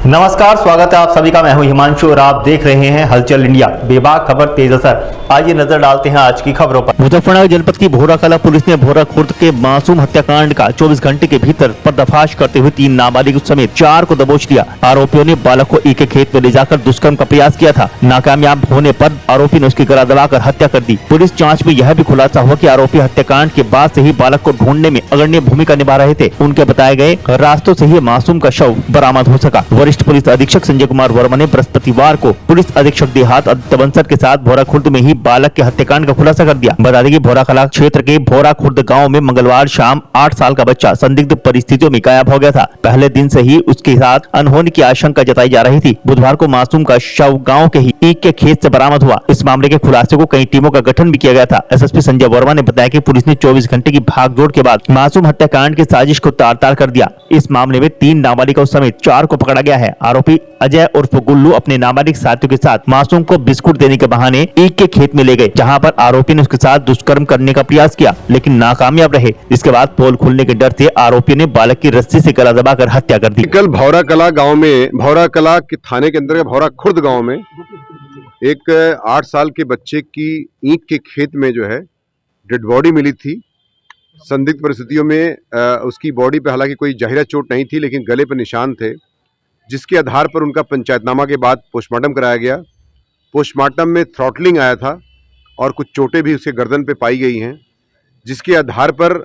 नमस्कार, स्वागत है आप सभी का। मैं हूं हिमांशु और आप देख रहे हैं हलचल इंडिया। बेबाक खबर तेज असर। आइए नजर डालते हैं आज की खबरों पर। मुजफ्फरनगर जनपद की भोरा कला पुलिस ने भोरा खुर्द के मासूम हत्याकांड का 24 घंटे के भीतर पर्दाफाश करते हुए 3 नाबालिग समेत 4 को दबोच लिया। आरोपियों ने बालक को एक खेत में ले जाकर दुष्कर्म का प्रयास किया था। नाकामयाब होने पर आरोपी ने उसकी गला दबाकर हत्या कर दी। पुलिस जाँच में यह भी खुलासा हुआ कि आरोपी हत्याकांड के बाद से ही बालक को ढूंढने में अग्रणी भूमिका निभा रहे थे। उनके बताए गए रास्तों से ही मासूम का शव बरामद हो सका। वरिष्ठ पुलिस अधीक्षक संजय कुमार वर्मा ने बृहस्पतिवार को पुलिस अधीक्षक देहात आदित्य बंसल के साथ भोरा खुर्द में ही बालक के हत्याकांड का खुलासा कर दिया। बता दें कि भोरा कला क्षेत्र के भोरा खुर्द गांव में मंगलवार शाम 8 साल का बच्चा संदिग्ध परिस्थितियों में गायब हो गया था। पहले दिन से ही उसके साथ अनहोनी की आशंका जताई जा रही थी। बुधवार को मासूम का शव गाँव के ही ईख के खेत से बरामद हुआ। इस मामले के खुलासे को कई टीमों का गठन भी किया गया था। एसएसपी संजय वर्मा ने बताया कि पुलिस ने 24 घंटे की भागदौड़ के बाद मासूम हत्याकांड की साजिश को तार-तार कर दिया। इस मामले में 3 नाबालिगों समेत 4 को पकड़ा गया है। आरोपी अजय उर्फ गुल्लू अपने नाबालिग साथियों के साथ मासूम को बिस्कुट देने के बहाने ईख के खेत में ले गए, जहां पर आरोपी ने उसके साथ दुष्कर्म करने का प्रयास किया लेकिन नाकामयाब रहे। इसके बाद पोल खुलने के डर से आरोपी ने बालक की रस्सी से गला दबाकर हत्या कर दी। कल भौरा कला गांव में, भौरा कला के थाने के अंदर भौरा खुर्द गांव में एक 8 साल के बच्चे की ईख के खेत में जो है डेड बॉडी मिली थी। संदिग्ध परिस्थितियों में उसकी बॉडी पे हालांकि कोई जाहिरा चोट नहीं थी, लेकिन गले पर निशान थे, जिसके आधार पर उनका पंचायतनामा के बाद पोस्टमार्टम कराया गया। पोस्टमार्टम में थ्रॉटलिंग आया था और कुछ चोटें भी उसके गर्दन पे पाई गई हैं, जिसके आधार पर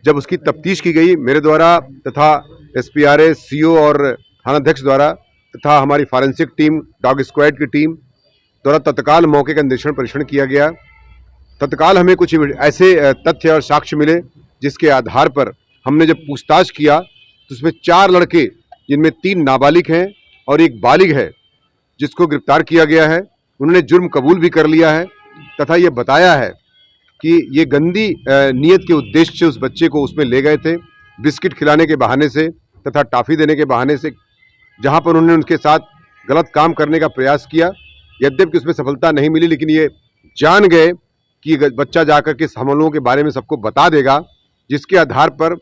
जब उसकी तफ्तीश की गई मेरे द्वारा तथा एसपीआरए, सीओ और थानाध्यक्ष द्वारा तथा हमारी फॉरेंसिक टीम, डॉग स्क्वाड की टीम द्वारा तत्काल मौके का निरीक्षण परीक्षण किया गया। तत्काल हमें कुछ ऐसे तथ्य और साक्ष्य मिले जिसके आधार पर हमने जब पूछताछ किया तो उसमें 4 लड़के, जिनमें 3 नाबालिग हैं और एक बालिग है, जिसको गिरफ्तार किया गया है। उन्होंने जुर्म कबूल भी कर लिया है तथा ये बताया है कि ये गंदी नीयत के उद्देश्य से उस बच्चे को उसमें ले गए थे, बिस्किट खिलाने के बहाने से तथा टॉफ़ी देने के बहाने से, जहां पर उन्होंने उनके साथ गलत काम करने का प्रयास किया। यद्यपि उसमें सफलता नहीं मिली, लेकिन ये जान गए कि बच्चा जाकर के हमलों के बारे में सबको बता देगा, जिसके आधार पर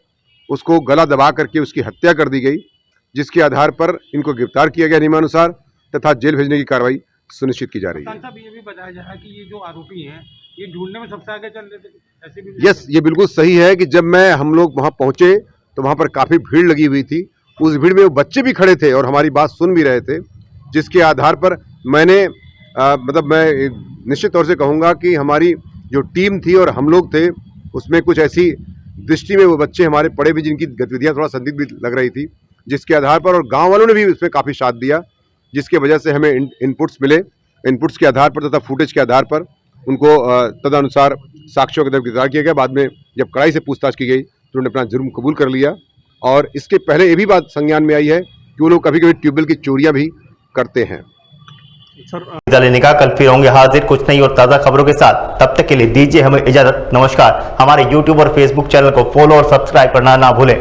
उसको गला दबा करके उसकी हत्या कर दी गई, जिसके आधार पर इनको गिरफ्तार किया गया नियमानुसार तथा जेल भेजने की कार्रवाई सुनिश्चित की जा रही है। ये भी बताया जा रहा है कि ये जो आरोपी हैं ये ढूंढने में सबसे आगे चल रहे थे, ऐसे भी? यस, ये बिल्कुल सही है कि जब हम लोग वहां पहुंचे तो वहां पर काफ़ी भीड़ लगी हुई थी। उस भीड़ में वो बच्चे भी खड़े थे और हमारी बात सुन भी रहे थे, जिसके आधार पर मैंने मैं निश्चित तौर से कहूँगा कि हमारी जो टीम थी और हम लोग थे, उसमें कुछ ऐसी दृष्टि में वो बच्चे हमारे पड़े भी जिनकी गतिविधियाँ थोड़ा संदिग्ध भी लग रही थी, जिसके आधार पर और गांव वालों ने भी उसमें काफ़ी साथ दिया, जिसके वजह से हमें इनपुट्स मिले। इनपुट्स के आधार पर तथा फुटेज के आधार पर उनको तदनुसार साक्ष्यों के गिरफ्तार किया गया। बाद में जब कड़ाई से पूछताछ की गई तो उन्होंने अपना जुर्म कबूल कर लिया। और इसके पहले ये भी बात संज्ञान में आई है कि वो लोग कभी कभी ट्यूबवेल की चोरियाँ भी करते हैं। लेने का कल फिर होंगे हाजिर कुछ नई और ताज़ा खबरों के साथ। तब तक के लिए दीजिए हमें इजाजत। नमस्कार। हमारे YouTube और Facebook चैनल को फॉलो और सब्सक्राइब करना ना भूलें।